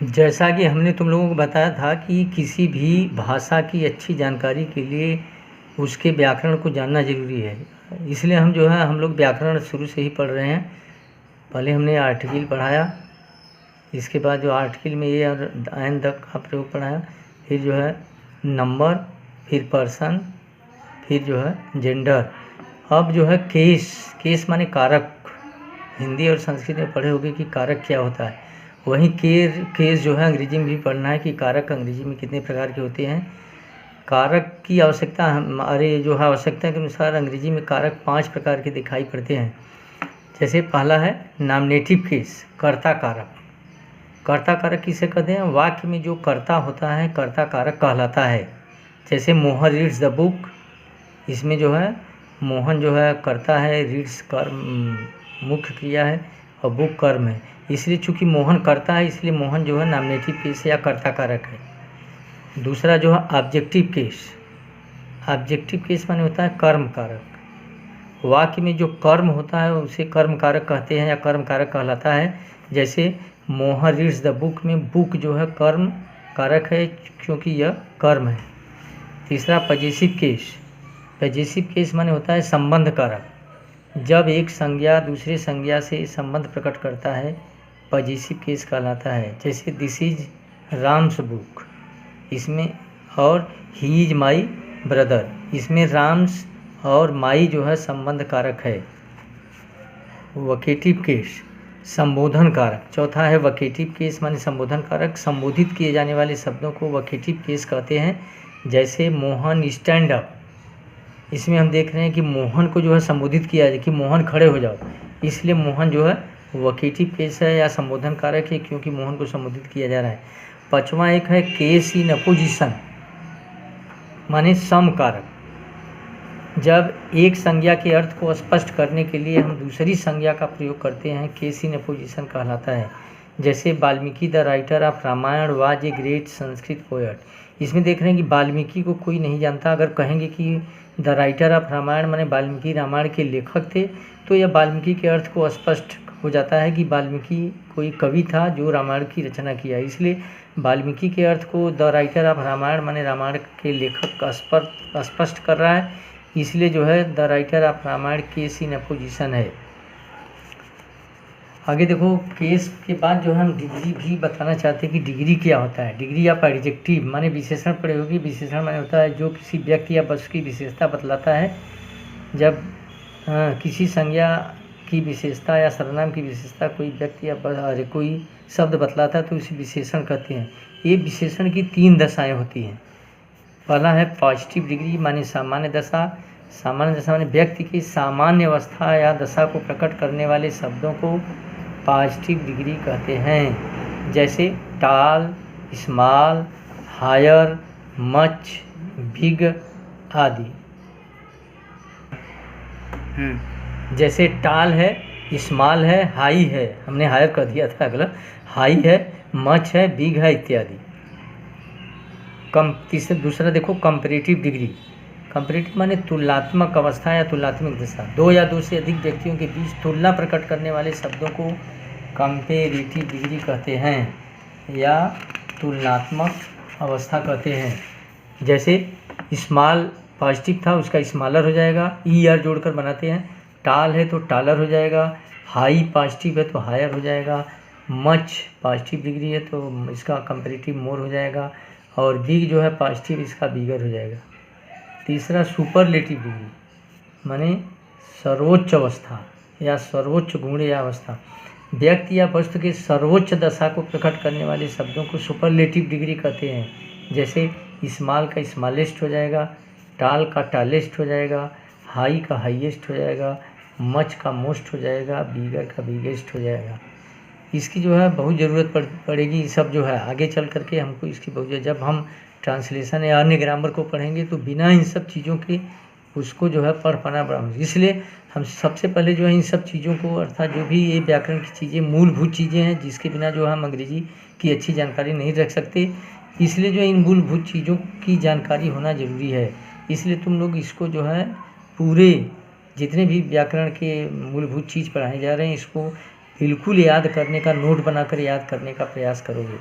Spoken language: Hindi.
जैसा कि हमने तुम लोगों को बताया था कि किसी भी भाषा की अच्छी जानकारी के लिए उसके व्याकरण को जानना ज़रूरी है। इसलिए हम जो है हम लोग व्याकरण शुरू से ही पढ़ रहे हैं। पहले हमने आर्टिकल पढ़ाया, इसके बाद जो आर्टिकल में ए और एन तक का प्रयोग पढ़ाया, फिर जो है नंबर, फिर पर्सन, फिर जो है जेंडर। अब जो है केस, केस माने कारक। हिंदी और संस्कृत में पढ़े होंगे कि कारक क्या होता है। वहीं केस जो है अंग्रेजी में भी पढ़ना है कि कारक अंग्रेजी में कितने प्रकार के होते हैं। कारक की आवश्यकता हमारे जो है आवश्यकता के अनुसार अंग्रेजी में कारक 5 प्रकार के दिखाई पड़ते हैं। जैसे पहला है नॉमिनेटिव केस, कर्ता कारक। कर्ता कारक किसे कहते हैं? वाक्य में जो कर्ता होता है कर्ता कारक कहलाता है। जैसे मोहन रीड्स द बुक, इसमें जो है मोहन जो है कर्ता है, रीड्स कर्म मुख्य क्रिया है और बुक कर्म है। इसलिए चूंकि मोहन करता है इसलिए मोहन जो है नॉमिनेटिव केस या कर्ता कारक है। दूसरा जो है ऑब्जेक्टिव केस। ऑब्जेक्टिव केस माने होता है कर्म कारक। वाक्य में जो कर्म होता है उसे कर्म कारक कहते हैं या कर्म कारक कहलाता है। जैसे मोहन रीड्स द बुक में बुक जो है कर्म कारक है क्योंकि यह कर्म है। तीसरा पजेसिव केस। पजेसिव केस माने होता है संबंध कारक। जब एक संज्ञा दूसरे संज्ञा से संबंध प्रकट करता है पजेसिव केस कहलाता है। जैसे दिस इज राम्स बुक, इसमें और ही इज माई ब्रदर, इसमें राम्स और माई जो है संबंध कारक है। वकेटिव केस, संबोधन कारक। चौथा है वकेटिव केस माने संबोधन कारक। संबोधित किए जाने वाले शब्दों को वकेटिव केस कहते हैं। जैसे मोहन स्टैंड अप, इसमें हम देख रहे हैं कि मोहन को जो है संबोधित किया जाए कि मोहन खड़े हो जाओ, इसलिए मोहन जो है वकेटिव केस है या संबोधन कारक है क्योंकि मोहन को संबोधित किया जा रहा है। पांचवा एक है केस इन अपोजिशन माने सम कारक। जब एक संज्ञा के अर्थ को स्पष्ट करने के लिए हम दूसरी संज्ञा का प्रयोग करते हैं केस इन अपोजिशन कहलाता है। जैसे Valmiki the writer of Ramayana was a great Sanskrit poet, इसमें देख रहे हैं कि वाल्मीकि को कोई नहीं जानता। अगर कहेंगे कि द राइटर ऑफ रामायण माने वाल्मीकि रामायण के लेखक थे तो यह वाल्मीकि के अर्थ को स्पष्ट हो जाता है कि वाल्मीकि कोई कवि था जो रामायण की रचना किया। इसलिए वाल्मीकि के अर्थ को द राइटर ऑफ रामायण माने रामायण के लेखक का स्पष्ट कर रहा है, इसलिए जो है the writer of Ramayana case in apposition है। आगे देखो, केस के बाद जो है हम डिग्री भी बताना चाहते हैं कि डिग्री क्या होता है। डिग्री आप एडजेक्टिव माने विशेषण पढ़े होगी। विशेषण माने होता है जो किसी व्यक्ति या वस्तु की विशेषता बतलाता है। जब किसी संज्ञा की विशेषता या सर्वनाम की विशेषता कोई व्यक्ति या कोई शब्द बतलाता है तो उसे विशेषण कहते हैं। ये विशेषण की 3 दशाएँ होती हैं। पहला है पॉजिटिव डिग्री माने सामान्य दशा। सामान्य दशा माने व्यक्ति की सामान्य अवस्था या दशा को प्रकट करने वाले शब्दों को पॉजिटिव डिग्री कहते हैं। जैसे टाल, स्मॉल, हायर, मच, बिग आदि। जैसे टाल है, स्मॉल है, हाई है, हमने हायर कर दिया था अगला, हाई है, मच है, बिग है इत्यादि। दूसरा देखो कंपैरेटिव डिग्री। कंपैरेटिव माने तुलनात्मक अवस्था या तुलनात्मक दशा। 2 या 2 से अधिक व्यक्तियों के बीच तुलना प्रकट करने वाले शब्दों को कंपैरेटिव डिग्री कहते हैं या तुलनात्मक अवस्था कहते हैं। जैसे स्मॉल पॉजिटिव था उसका स्मॉलर हो जाएगा, ई आर जोड़कर बनाते हैं। टाल है तो टालर हो जाएगा, हाई पॉजिटिव है तो हायर हो जाएगा, मच पॉजिटिव डिग्री है तो इसका कंपैरेटिव मोर हो जाएगा और बिग जो है पॉजिटिव इसका बिगर हो जाएगा। तीसरा सुपरलेटिव डिग्री माने सर्वोच्च अवस्था या सर्वोच्च गुण या अवस्था। व्यक्ति या वस्तु की सर्वोच्च दशा को प्रकट करने वाले शब्दों को सुपरलेटिव डिग्री कहते हैं। जैसे स्मॉल का स्मॉलेस्ट हो जाएगा, टाल का टालेस्ट हो जाएगा, हाई का हाईएस्ट हो जाएगा, मच का मोस्ट हो जाएगा, बिगर का बिगेस्ट हो जाएगा। इसकी जो है बहुत ज़रूरत पड़ेगी। सब जो है आगे चल करके हमको इसकी बहुत, जब हम ट्रांसलेशन या अन्य ग्रामर को पढ़ेंगे तो बिना इन सब चीज़ों के उसको जो है पढ़ पाना बड़ा मुश्किल। इसलिए हम सबसे पहले जो है इन सब चीज़ों को अर्थात जो भी ये व्याकरण की चीज़ें मूलभूत चीज़ें हैं जिसके बिना जो हम अंग्रेजी की अच्छी जानकारी नहीं रख सकते, इसलिए जो इन मूलभूत चीज़ों की जानकारी होना ज़रूरी है। इसलिए तुम लोग इसको जो है पूरे जितने भी व्याकरण के मूलभूत चीज़ पढ़ाए जा रहे हैं इसको बिल्कुल याद करने का, नोट बनाकर याद करने का प्रयास करोगे।